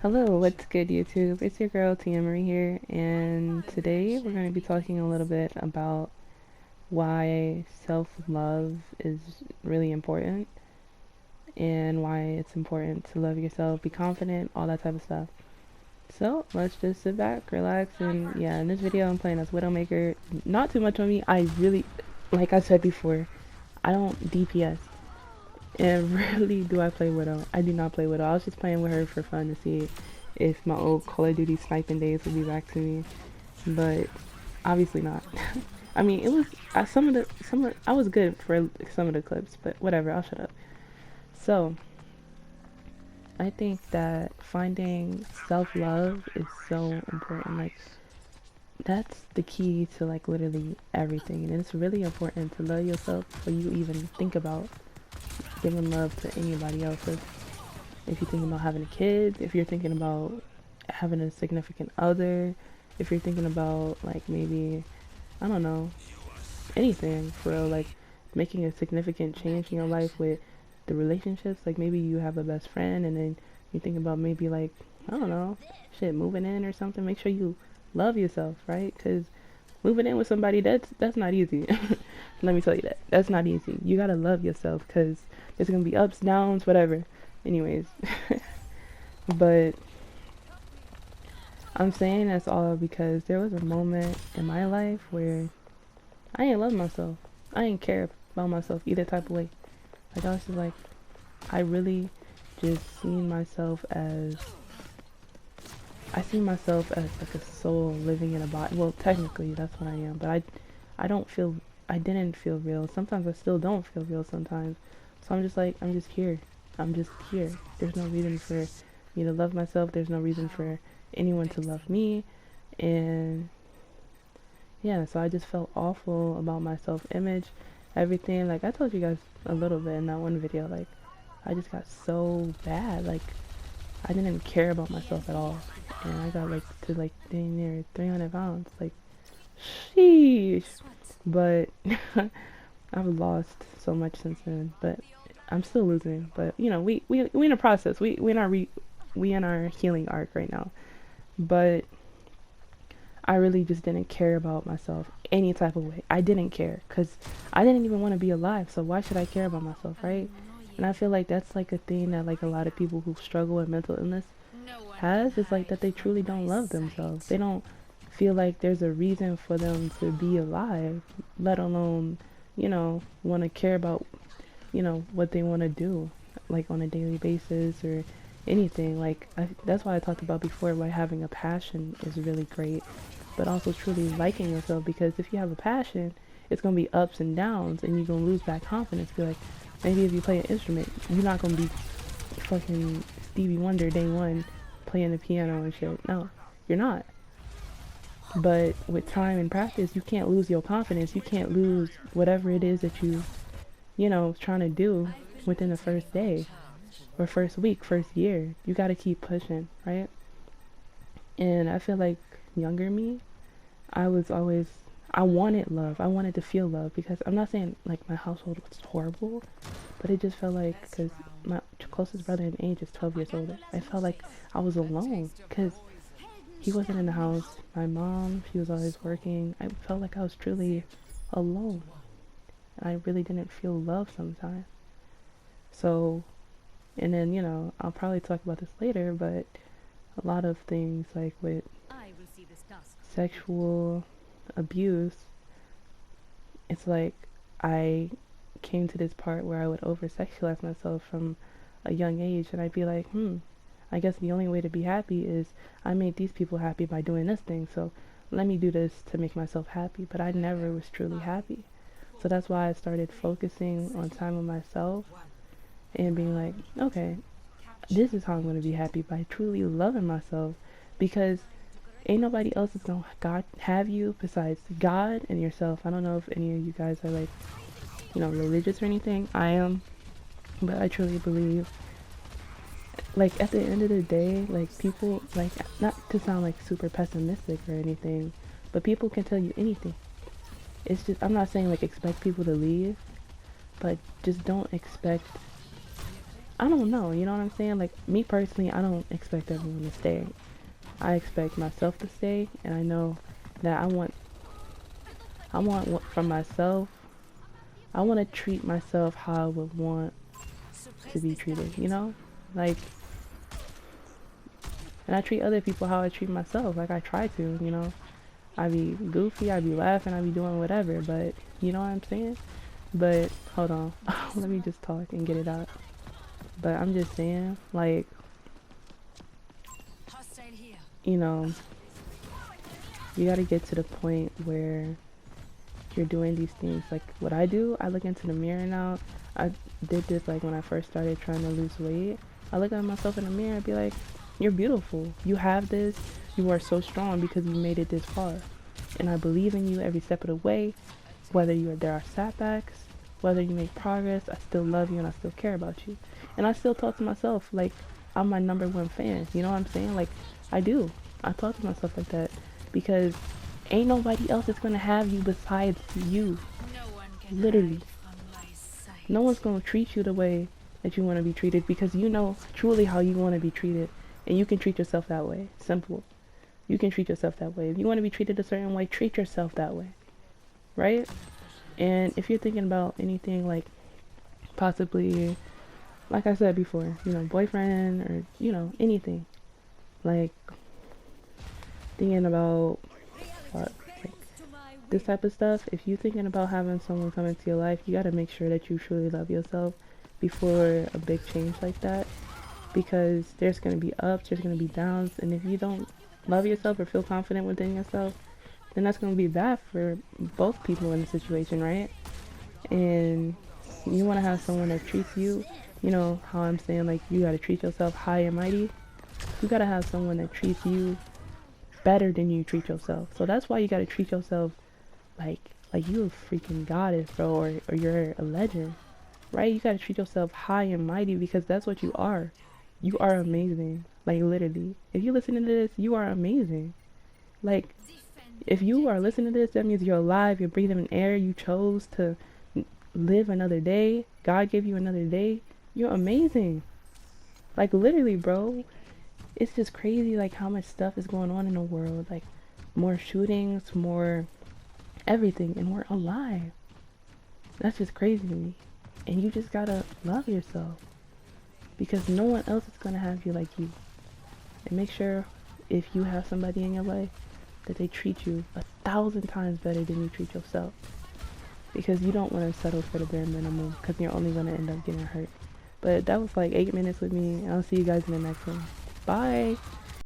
Hello, what's good, YouTube? It's your girl Tia Marie here, and today we're going to be talking a little bit about why self love is really important and why it's important to love yourself, be confident, all that type of stuff. So let's just sit back, relax, and yeah, in this video I'm playing as Widowmaker. Not too much on me. I really, like I said before, I don't DPS. And rarely do I play Widow. I do not play Widow. I was just playing with her for fun to see if my old Call of Duty sniping days would be back to me, but obviously not. I mean, it was I was good for some of the clips, but whatever. I'll shut up. So I think that finding self love is so important. Like that's the key to like literally everything, and it's really important to love yourself before you even think about giving love to anybody else. If you're thinking about having a kid, if you're thinking about having a significant other, if you're thinking about like maybe, I don't know, anything for real, like making a significant change in your life with the relationships, like maybe you have a best friend and then you think about maybe like, I don't know, shit, moving in or something, make sure you love yourself, right? Because moving in with somebody, that's not easy. Let me tell you that. That's not easy. You gotta love yourself because there's gonna be ups, downs, whatever. Anyways, but I'm saying that's all because there was a moment in my life where I ain't love myself. I ain't care about myself either type of way. Like I was just like, I really just seen myself as I see myself as like a soul living in a body. Well, technically that's what I am, but I don't feel I didn't feel real. Sometimes I still don't feel real sometimes. So I'm just like I'm just here. I'm just here. There's no reason for me to love myself. There's no reason for anyone to love me. And yeah, so I just felt awful about my self-image, everything. Like I told you guys a little bit in that one video, like I just got so bad. Like I didn't care about myself at all. And I got like to like dang near 300 pounds. Like, sheesh. But I've lost so much since then. But I'm still losing. But you know, we in a process. We in our healing arc right now. But I really just didn't care about myself any type of way. I didn't care because I didn't even want to be alive. So why should I care about myself, right? And I feel like that's like a thing that like a lot of people who struggle with mental illness has is like that they truly don't love themselves. They don't feel like there's a reason for them to be alive, let alone, want to care about, what they want to do, like on a daily basis or anything. Like, that's why I talked about before why having a passion is really great, but also truly liking yourself because if you have a passion, it's going to be ups and downs and you're going to lose that confidence. Be like, maybe if you play an instrument, you're not going to be fucking Stevie Wonder day one playing the piano and shit. No, you're not. But with time and practice, you can't lose your confidence. You can't lose whatever it is that trying to do within the first day or first week, first year. You got to keep pushing, right? And I feel like younger me, I was always, I wanted love. I wanted to feel love because I'm not saying like my household was horrible, but it just felt like, because my closest brother in age is 12 years older, I felt like I was alone because he wasn't in the house. My mom, she was always working. I felt like I was truly alone. And I really didn't feel love sometimes. So, and then, I'll probably talk about this later, but a lot of things like with sexual abuse, it's like I came to this part where I would over sexualize myself from a young age, and I'd be like, I guess the only way to be happy is I made these people happy by doing this thing, so let me do this to make myself happy. But I never was truly happy. So that's why I started focusing on time with myself and being like, okay, this is how I'm going to be happy by truly loving myself because ain't nobody else is going to God have you besides God and yourself. I don't know if any of you guys are like, religious or anything. I am, but I truly believe like at the end of the day, like people, like not to sound like super pessimistic or anything, but people can tell you anything. It's just I'm not saying like expect people to leave, but just don't expect I don't know, you know what I'm saying? Like, me personally, I don't expect everyone to stay. I expect myself to stay, and I know that I want what from myself. I want to treat myself how I would want to be treated, you know? Like, and I treat other people how I treat myself. Like, I try to, you know? I be goofy, I be laughing, I be doing whatever, but you know what I'm saying? But hold on, let me just talk and get it out. But I'm just saying, like, you know, you gotta get to the point where you're doing these things. Like what I do, I look into the mirror now. I did this like when I first started trying to lose weight. I look at myself in the mirror and be like, you're beautiful. You have this. You are so strong because you made it this far. And I believe in you every step of the way. Whether there are setbacks, whether you make progress, I still love you and I still care about you. And I still talk to myself like I'm my #1 fan. You know what I'm saying? Like I do. I talk to myself like that because ain't nobody else that's gonna have you besides you. Literally. No one's gonna treat you the way that you want to be treated because you know truly how you want to be treated and you can treat yourself that way. Simple. You can treat yourself that way. If you want to be treated a certain way, treat yourself that way. Right? And if you're thinking about anything like possibly, like I said before, you know, boyfriend or, you know, anything, like thinking about what, like this type of stuff, if you're thinking about having someone come into your life, you got to make sure that you truly love yourself before a big change like that, because there's going to be ups, there's going to be downs, and if you don't love yourself or feel confident within yourself, then that's going to be bad for both people in the situation, right? And you want to have someone that treats you, you know how I'm saying, like, you got to treat yourself high and mighty. You got to have someone that treats you better than you treat yourself. So that's why you got to treat yourself like you're a freaking goddess, bro, or you're a legend, right? You got to treat yourself high and mighty because that's what you are. You are amazing. Like, literally. If you listen to this, you are amazing. Like, if you are listening to this, that means you're alive, you're breathing in air, you chose to live another day. God gave you another day. You're amazing. Like, literally, bro. It's just crazy, like, how much stuff is going on in the world. Like, more shootings, more everything, and we're alive. That's just crazy to me. And you just gotta love yourself. Because no one else is gonna have you like you. And make sure, if you have somebody in your life, that they treat you 1,000 times better than you treat yourself. Because you don't want to settle for the bare minimum, because you're only going to end up getting hurt. But that was like 8 minutes with me. I'll see you guys in the next one. Bye.